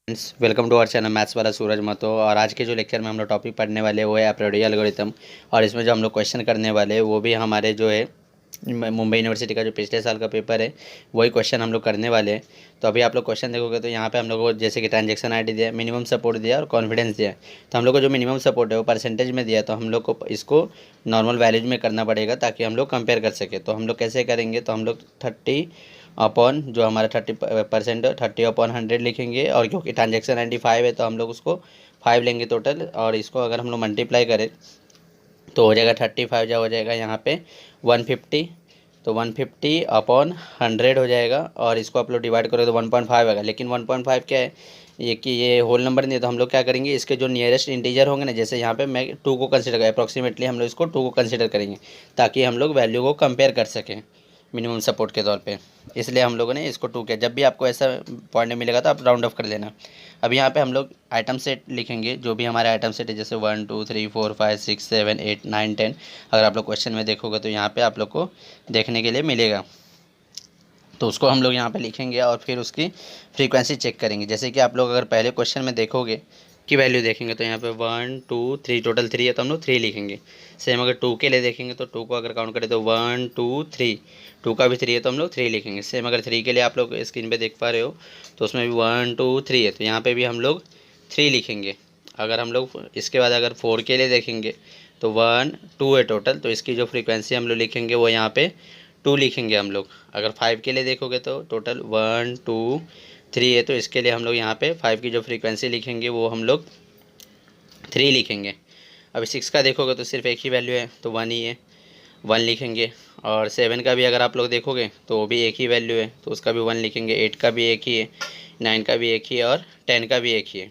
Friends, welcome to our channel maths वाला सूरज महतो। और आज के जो लेक्चर में हम लोग टॉपिक पढ़ने वाले हैं वो है अप्रोडी एल्गोरिथम। और इसमें जो हम लोग क्वेश्चन करने वाले हैं वो भी हमारे जो है मुंबई यूनिवर्सिटी का जो पिछले साल का पेपर है वही क्वेश्चन हम लोग करने वाले हैं। तो अभी आप लोग क्वेश्चन देखोगे तो यहाँ पे हम लोग को जैसे कि ट्रांजेक्शन आईडी दिया, मिनिमम सपोर्ट दिया और कॉन्फिडेंस दिया। तो हम लोग को जो मिनिमम सपोर्ट है वो परसेंटेज में दिया, तो हम लोग को इसको नॉर्मल वैल्यूज में करना पड़ेगा ताकि हम लोग कंपेयर कर सके। तो हम लोग कैसे करेंगे, तो हम लोग 30 अपॉन जो हमारा 30% 30/100 लिखेंगे। और क्योंकि ट्रांजेक्शन आईडी 5 है तो हम लोग उसको 5 लेंगे टोटल। और इसको अगर हम लोग मल्टीप्लाई करें तो हो जाएगा 35 जो हो जाएगा यहाँ पे 150। तो 150/100 हो जाएगा। और इसको आप लोग डिवाइड करोगे तो 1.5 आएगा। लेकिन 1.5 क्या है, ये कि ये होल नंबर नहीं है। तो हम लोग क्या करेंगे, इसके जो नियरेस्ट इंटीजर होंगे ना, जैसे यहाँ पे मैं 2 को कंसिडर करें, अप्रॉक्सीमेटली हम लोग इसको 2 को कंसिडर करेंगे ताकि हम लोग वैल्यू को कंपेयर कर सकें मिनिमम सपोर्ट के तौर पे। इसलिए हम लोगों ने इसको 2 किया। जब भी आपको ऐसा पॉइंट मिलेगा तो आप राउंड ऑफ कर लेना। अब यहाँ पे हम लोग आइटम सेट लिखेंगे, जो भी हमारे आइटम सेट है, जैसे 1 2 3 4 5 6 7 8 9 10। अगर आप लोग क्वेश्चन में देखोगे तो यहाँ पे आप लोग को देखने के लिए मिलेगा। तो उसको हम लोग यहाँ पे लिखेंगे और फिर उसकी फ्रीक्वेंसी चेक करेंगे। जैसे कि आप लोग अगर पहले क्वेश्चन में देखोगे की वैल्यू देखेंगे तो यहाँ पे 1 2 3 टोटल 3 है तो हम लोग 3 लिखेंगे। सेम अगर 2 के लिए देखेंगे तो 2 को अगर काउंट करें तो 1 2 3, 2 का भी 3 है तो हम लोग 3 लिखेंगे। सेम अगर 3 के लिए आप लोग स्क्रीन पे देख पा रहे हो तो उसमें भी 1 2 3 है तो यहाँ पे भी हम लोग 3 लिखेंगे। अगर हम लोग इसके बाद अगर 4 के लिए देखेंगे तो 1 2 है टोटल, तो इसकी जो फ्रीक्वेंसी हम लोग लिखेंगे वो यहाँ पे 2 लिखेंगे हम लोग। अगर 5 के लिए देखोगे तो टोटल 1 2 3 है तो इसके लिए हम लोग यहाँ पे 5 की जो फ्रीक्वेंसी लिखेंगे वो हम लोग 3 लिखेंगे। अभी 6 का देखोगे तो सिर्फ एक ही वैल्यू है तो 1 ही है, 1 लिखेंगे। और 7 का भी अगर आप लोग देखोगे तो वो भी एक ही वैल्यू है तो उसका भी 1 लिखेंगे। 8 का भी एक ही है, 9 का भी एक ही है और 10 का भी एक ही है।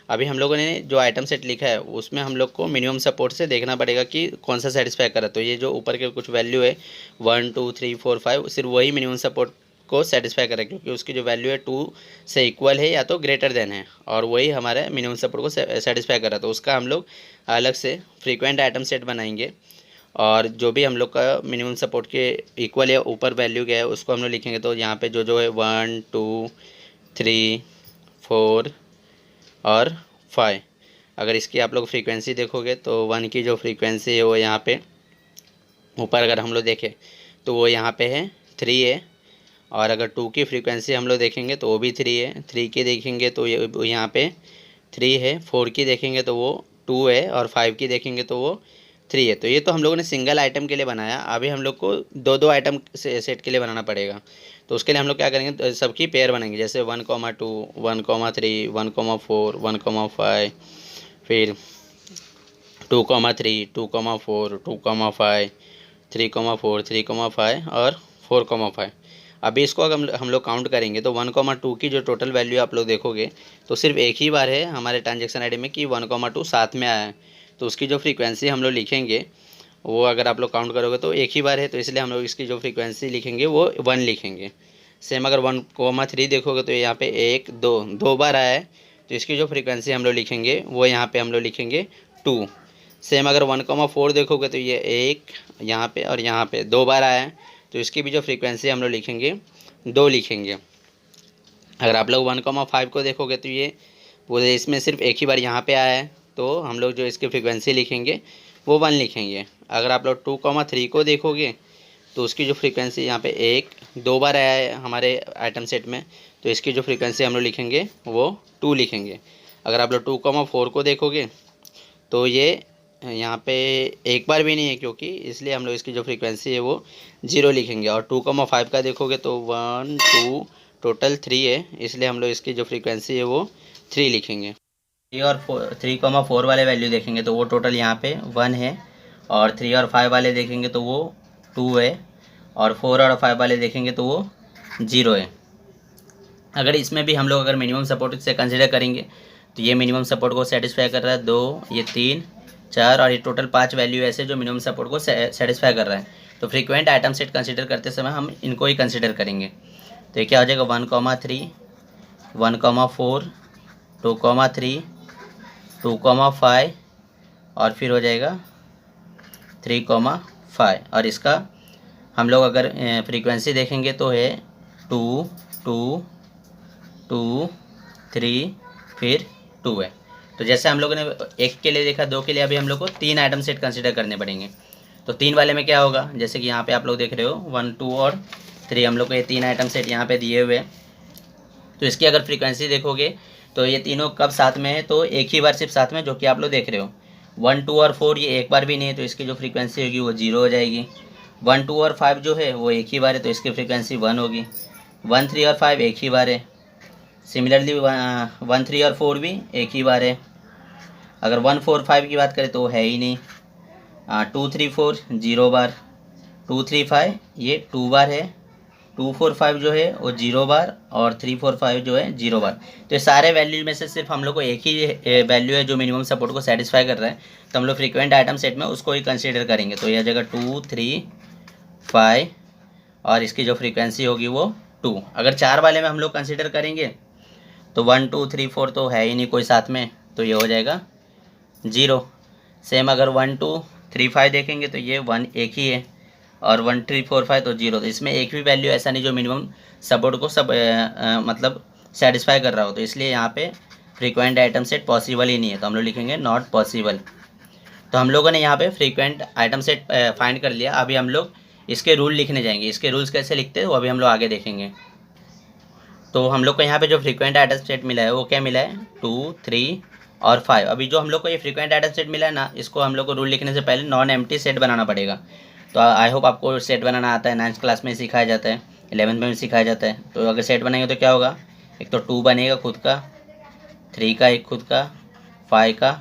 अभी हम लोगों ने जो आइटम सेट लिखा है उसमें हम लोग को मिनिमम सपोर्ट से देखना पड़ेगा कि कौन सा सेटिस्फाई करा। तो ये जो ऊपर के कुछ वैल्यू है 1 2 3 4 5 सिर्फ वही मिनिमम सपोर्ट को सेटिस्फाई करें, क्योंकि उसकी जो वैल्यू है 2 से इक्वल है या तो ग्रेटर देन है, और वही हमारे मिनिमम सपोर्ट को सेटिस्फाई कर रहा है। तो उसका हम लोग अलग से फ्रीक्वेंट आइटम सेट बनाएंगे। और जो भी हम लोग का मिनिमम सपोर्ट के इक्वल या ऊपर वैल्यू क्या है उसको हम लोग लिखेंगे। तो यहाँ पे जो जो है 1 2 3 4 और 5। अगर इसकी आप लोग फ्रीक्वेंसी देखोगे तो 1 की जो फ्रीक्वेंसी है वो यहाँ पे ऊपर अगर हम लोग देखें तो वो यहाँ पे है 3 है। और अगर 2 की फ्रीक्वेंसी हम लोग देखेंगे तो वो भी 3 है। 3 की देखेंगे तो ये यहाँ पे 3 है। 4 की देखेंगे तो वो 2 है और 5 की देखेंगे तो वो 3 है। तो ये तो हम लोगों ने सिंगल आइटम के लिए बनाया। अभी हम लोग को दो दो आइटम सेट के लिए बनाना पड़ेगा। तो उसके लिए हम लोग क्या करेंगे, तो सबकी पेयर बनाएंगे, जैसे 1,2 1,3 1,4 1,5, फिर 2,3 2,4 2,5 3,4 3,5 और 4,5। अभी इसको अगर हम लोग काउंट करेंगे तो 1,2 की जो टोटल वैल्यू आप लोग देखोगे तो सिर्फ एक ही बार है हमारे ट्रांजेक्शन आईडी में कि 1,2 साथ में आया है। तो उसकी जो फ्रीक्वेंसी हम लोग लिखेंगे वो अगर आप लोग काउंट करोगे तो एक ही बार है, तो इसलिए हम लोग इसकी जो फ्रीक्वेंसी लिखेंगे वो 1 लिखेंगे। सेम अगर 1,3 देखोगे तो यहाँ पे 1 2 दो बार आया है तो इसकी जो फ्रीक्वेंसी हम लोग लिखेंगे वो यहाँ पे हम लोग लिखेंगे 2। सेम अगर 1,4 देखोगे तो ये 1 यहाँ पे और यहाँ पे 2 बार आया है तो इसकी भी जो फ्रीक्वेंसी हम लोग लिखेंगे 2 लिखेंगे। अगर आप लोग 1,5 को देखोगे तो ये वो इसमें सिर्फ एक ही बार यहाँ पे आया है तो हम लोग जो इसकी फ्रीक्वेंसी लिखेंगे वो 1 लिखेंगे। अगर आप लोग 2,3 को देखोगे तो उसकी जो फ्रीक्वेंसी यहाँ पे 1 2 बार आया है हमारे आइटम सेट में तो इसकी जो फ्रीक्वेंसी हम लोग लिखेंगे वो 2 लिखेंगे। अगर आप लोग 2,4 को देखोगे तो ये यहाँ पे एक बार भी नहीं है क्योंकि, इसलिए हम लोग इसकी जो फ्रीक्वेंसी है वो 0 लिखेंगे। और 2,5 का देखोगे तो 1 2 टोटल 3 है, इसलिए हम लोग इसकी जो फ्रीक्वेंसी है वो 3 लिखेंगे। 3 और 3,4 वाले वैल्यू देखेंगे तो वो टोटल यहाँ पे 1 है। और 3 और 5 वाले देखेंगे तो वो 2 है। और 4 और 5 वाले देखेंगे तो वो 0 है। अगर इसमें भी हम लोग अगर मिनिमम सपोर्ट से कंसिडर करेंगे तो ये मिनिमम सपोर्ट को सेटिस्फाई कर रहा है 2, ये 3 4 और ये टोटल 5 वैल्यू ऐसे जो मिनिमम सपोर्ट को सेटिस्फाई कर रहा है। तो फ्रीक्वेंट आइटम सेट कंसिडर करते समय हम इनको ही कंसिडर करेंगे। तो ये क्या हो जाएगा 1,3 1,4 2,3 2,5 और फिर हो जाएगा 3,5। और इसका हम लोग अगर फ्रीक्वेंसी देखेंगे तो है 2 2 2 3 फिर 2 है। तो जैसे हम लोगों ने 1 के लिए देखा, 2 के लिए, अभी हम लोग को 3 आइटम सेट कंसिडर करने पड़ेंगे। तो 3 वाले में क्या होगा, जैसे कि यहाँ पे आप लोग देख रहे हो 1, 2 और 3, हम लोग को ये 3 आइटम सेट यहाँ पे दिए हुए हैं। तो इसकी अगर फ्रीक्वेंसी देखोगे तो ये तीनों कब साथ में है, तो एक ही बार सिर्फ साथ में, जो कि आप लोग देख रहे हो 1, 2 और 4 ये एक बार भी नहीं है, तो इसकी जो फ्रीक्वेंसी होगी वो 0 हो जाएगी। 1, 2 और 5 जो है वो एक ही बार है, तो इसकी फ्रीक्वेंसी 1 होगी। 1, 3 और 5 एक ही बार है। सिमिलरली 1, 3 और 4 भी एक ही बार है। अगर 1, 4, 5 की बात करें तो है ही नहीं। 2, 3, 4 0 बार। 2, 3, 5 ये 2 बार है। 2, 4, 5 जो है वो 0 बार, और 3, 4, 5 जो है 0 बार। तो ये सारे वैल्यू में से सिर्फ हम लोग को एक ही वैल्यू है जो मिनिमम सपोर्ट को सेटिस्फाई कर रहा है, तो हम लोग फ्रीक्वेंट आइटम सेट में उसको ही कंसीडर करेंगे। तो यह जगह 2, 3, 5 और इसकी जो फ्रीक्वेंसी होगी वो 2। अगर 4 वाले में हम लोग कंसीडर करेंगे तो 1, 2, 3, 4 तो है ही नहीं कोई साथ में, तो ये हो जाएगा 0। सेम अगर 1, 2, 3, 5 देखेंगे तो ये 1 एक ही है, और 1, 3, 4, 5 तो 0। तो इसमें एक भी वैल्यू ऐसा नहीं जो मिनिमम सपोर्ट को मतलब सेटिस्फाई कर रहा हो, तो इसलिए यहाँ पे फ्रीक्वेंट आइटम सेट पॉसिबल ही नहीं है, तो हम लोग लिखेंगे नॉट पॉसिबल। तो हम लोगों ने यहाँ पे फ्रीक्वेंट आइटम सेट फाइंड कर लिया। अभी हम लोग इसके रूल लिखने जाएंगे। इसके रूल्स कैसे लिखते हैं वो अभी हम लोग आगे देखेंगे। तो हम लोग को यहाँ पे जो फ्रीक्वेंट आइटम सेट मिला है वो क्या मिला है, 2, 3 और 5। अभी जो हम लोग को ये फ्रीक्वेंट आइटम सेट मिला है ना, इसको हम लोग को रूल लिखने से पहले नॉन एम्प्टी सेट बनाना पड़ेगा। तो आई होप आपको सेट बनाना आता है, 9th क्लास में सिखाया जाता है, 11th में भी सिखाया जाता है। तो अगर सेट बनाएंगे तो क्या होगा, एक तो 2 बनेगा खुद का, 3 का एक खुद का, 5 का,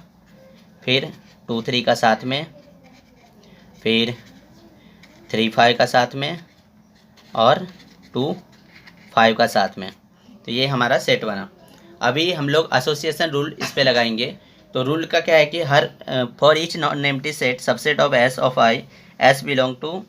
फिर 2, 3 का साथ में, फिर 3, 5 का साथ में, और 2, 5 का साथ में। तो ये हमारा सेट बना। अभी हम लोग एसोसिएशन रूल इस पे लगाएंगे। तो रूल का क्या है कि हर for each non empty set subset of S of I, S belong to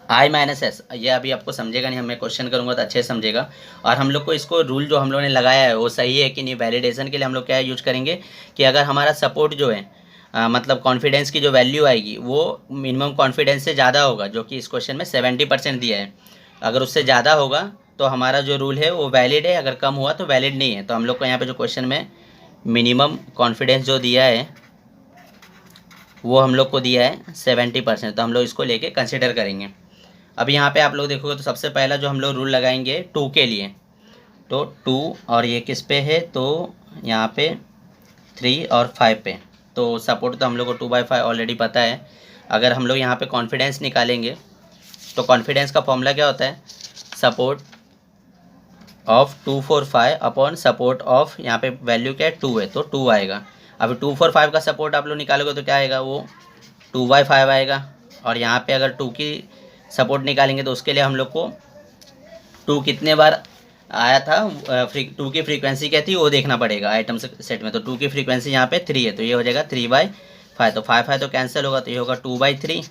I minus S. ये अभी आपको समझेगा नहीं, मैं क्वेश्चन करूँगा तो अच्छे से समझेगा। और हम लोग को इसको रूल जो हम लोग ने लगाया है वो सही है कि नहीं, वैलिडेशन के लिए हम लोग क्या यूज करेंगे कि अगर हमारा सपोर्ट जो है मतलब कॉन्फिडेंस की जो वैल्यू आएगी वो मिनिमम कॉन्फिडेंस से ज़्यादा होगा, जो कि इस क्वेश्चन में 70% दिया है। अगर उससे ज़्यादा होगा तो हमारा जो रूल है वो वैलिड है, अगर कम हुआ तो वैलिड नहीं है। तो हम लोग को यहाँ पे जो क्वेश्चन में मिनिमम कॉन्फिडेंस जो दिया है वो हम लोग को दिया है 70%, तो हम लोग इसको लेके कंसिडर करेंगे। अब यहाँ पे आप लोग देखोगे तो सबसे पहला जो हम लोग रूल लगाएंगे 2 के लिए, तो 2 और ये किस पे है, तो यहाँ पे 3 और 5 पे। तो सपोर्ट तो हम लोग को 2/5 ऑलरेडी पता है। अगर हम लोग यहाँ पे कॉन्फिडेंस निकालेंगे तो कॉन्फिडेंस का फॉर्मूला क्या होता है, support of 2, 4, 5 upon support of, यहाँ पे वैल्यू क्या है 2 है तो 2 आएगा। अभी 2, 4, 5 का सपोर्ट आप लोग निकालोगे तो क्या आएगा, वो 2/5 आएगा। और यहाँ पे अगर 2 की सपोर्ट निकालेंगे तो उसके लिए हम लोग को 2 कितने बार आया था, 2 की फ्रीक्वेंसी क्या थी वो देखना पड़ेगा आइटम सेट में। तो 2 की फ्रीक्वेंसी यहाँ पे 3 है, तो ये हो जाएगा 3/5। तो 5 तो कैंसिल होगा, तो ये होगा 2/3।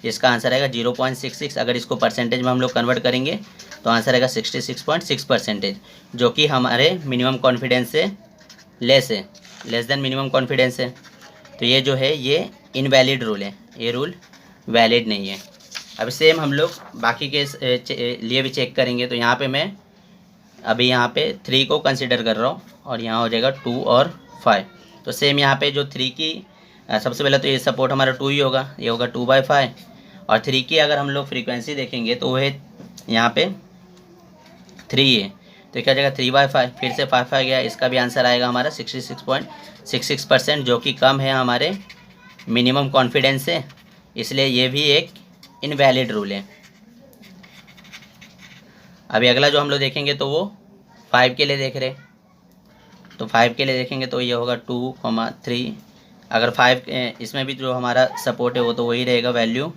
इसका आंसर आएगा 0.66। अगर इसको परसेंटेज में हम लोग कन्वर्ट करेंगे तो आंसर आएगा 66.6%, जो कि हमारे मिनिमम कॉन्फिडेंस से लेस है, लेस देन मिनिमम कॉन्फिडेंस है। तो ये जो है ये इनवैलिड रूल है, ये रूल वैलिड नहीं है। अब सेम हम लोग बाकी के लिए भी चेक करेंगे। तो यहाँ पे मैं अभी यहाँ पे 3 को कंसिडर कर रहा हूँ, और यहाँ हो जाएगा 2 और 5। तो सेम यहाँ पे जो 3 की सबसे पहले तो ये सपोर्ट हमारा 2 ही होगा, ये होगा 2/5। और 3 की अगर हम लोग फ्रीक्वेंसी देखेंगे तो वह यहाँ पे 3 है, तो क्या हो जाएगा 3/5। फिर से 5 गया, इसका भी आंसर आएगा हमारा 66.66%, जो कि कम है हमारे मिनिमम कॉन्फिडेंस से, इसलिए ये भी एक इनवैलिड रूल है। अभी अगला जो हम लोग देखेंगे तो वो 5 के लिए देख रहे। तो 5 के लिए देखेंगे तो ये होगा 2, 3। अगर 5 इसमें भी जो हमारा सपोर्ट है वो तो वही रहेगा, वैल्यू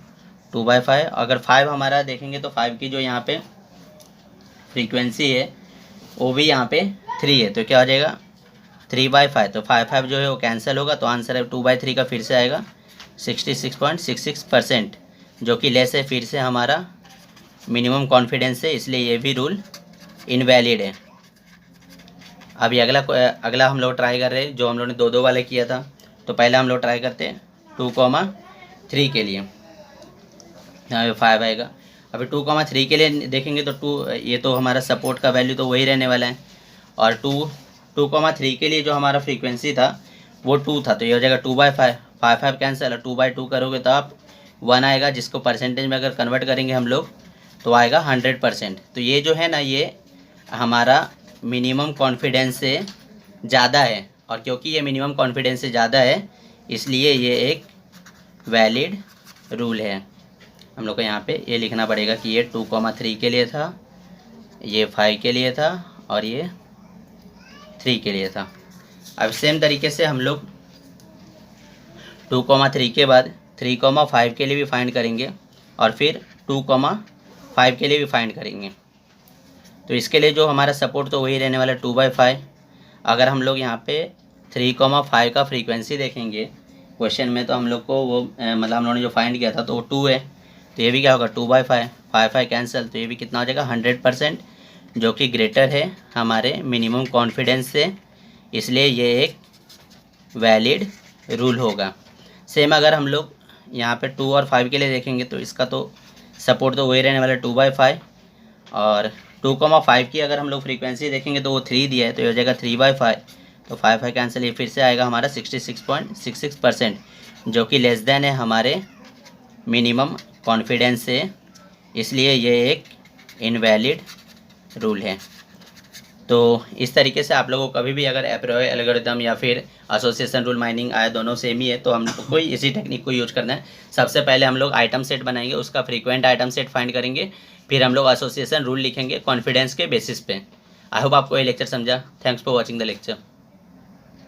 2/5। अगर 5 हमारा देखेंगे तो 5 की जो यहाँ पे फ्रीक्वेंसी है वो भी यहाँ पे 3 है, तो क्या हो जाएगा 3/5। तो 5 जो है वो कैंसिल होगा, तो आंसर है 2/3 का फिर से आएगा 66.66%, जो कि लेस है फिर से हमारा मिनिमम कॉन्फिडेंस है, इसलिए ये भी रूल इनवैलिड है। अभी अगला हम लोग ट्राई कर रहे हैं, जो हम लोग ने 2 वाले किया था। तो पहले हम लोग ट्राई करते हैं 2,3 के लिए, यहाँ पे 5 आएगा। अभी 2,3 के लिए देखेंगे तो 2, ये तो हमारा सपोर्ट का वैल्यू तो वही रहने वाला है, और 2 2,3 के लिए जो हमारा फ्रीक्वेंसी था वो 2 था, तो ये हो जाएगा 2/5, 5 कैंसिल है, 2/2 करोगे तो आप 1 आएगा, जिसको परसेंटेज में अगर कन्वर्ट करेंगे हम लोग तो आएगा 100%। तो ये जो है ना, ये हमारा मिनिमम कॉन्फिडेंस से ज़्यादा है, और क्योंकि ये मिनिमम कॉन्फिडेंस से ज़्यादा है इसलिए ये एक वैलिड रूल है। हम लोग को यहाँ पे ये लिखना पड़ेगा कि ये 2,3 के लिए था, ये 5 के लिए था और ये 3 के लिए था। अब सेम तरीके से हम लोग 2,3 के बाद 3,5 के लिए भी फाइंड करेंगे और फिर 2,5 के लिए भी फाइंड करेंगे। तो इसके लिए जो हमारा सपोर्ट तो वही रहने वाला है 2/5। अगर हम लोग यहाँ पे 3,5 का फ्रीक्वेंसी देखेंगे क्वेश्चन में, तो हम लोग को वो मतलब हम लोगों ने जो फाइंड किया था तो वो 2 है, तो ये भी क्या होगा 2/5, 5 कैंसिल, तो ये भी कितना हो जाएगा 100%, जो कि ग्रेटर है हमारे मिनिमम कॉन्फिडेंस से, इसलिए ये एक वैलिड रूल होगा। सेम अगर हम लोग यहाँ पे 2 और 5 के लिए देखेंगे तो इसका तो सपोर्ट तो वही रहने वाला है 2/5, और 2,5 की अगर हम लोग फ्रीक्वेंसी देखेंगे तो वो 3 दिया है, तो ये हो जाएगा 3/5, तो 5 कैंसिल, ये फिर से आएगा हमारा 66.66%, जो कि लेस देन है हमारे मिनिमम कॉन्फिडेंस से, इसलिए ये एक इनवैलिड रूल है। तो इस तरीके से आप लोगों को कभी भी अगर एप्रियोरी एल्गोरिथम या फिर एसोसिएशन रूल माइनिंग आया, दोनों सेम ही है, तो हम लोग को इसी टेक्निक को यूज करना है। सबसे पहले हम लोग आइटम सेट बनाएंगे, उसका फ्रीक्वेंट आइटम सेट फाइंड करेंगे, फिर हम लोग एसोसिएशन रूल लिखेंगे कॉन्फिडेंस के बेसिस पे। आई होप आपको ये लेक्चर समझा। Thanks for watching the lecture.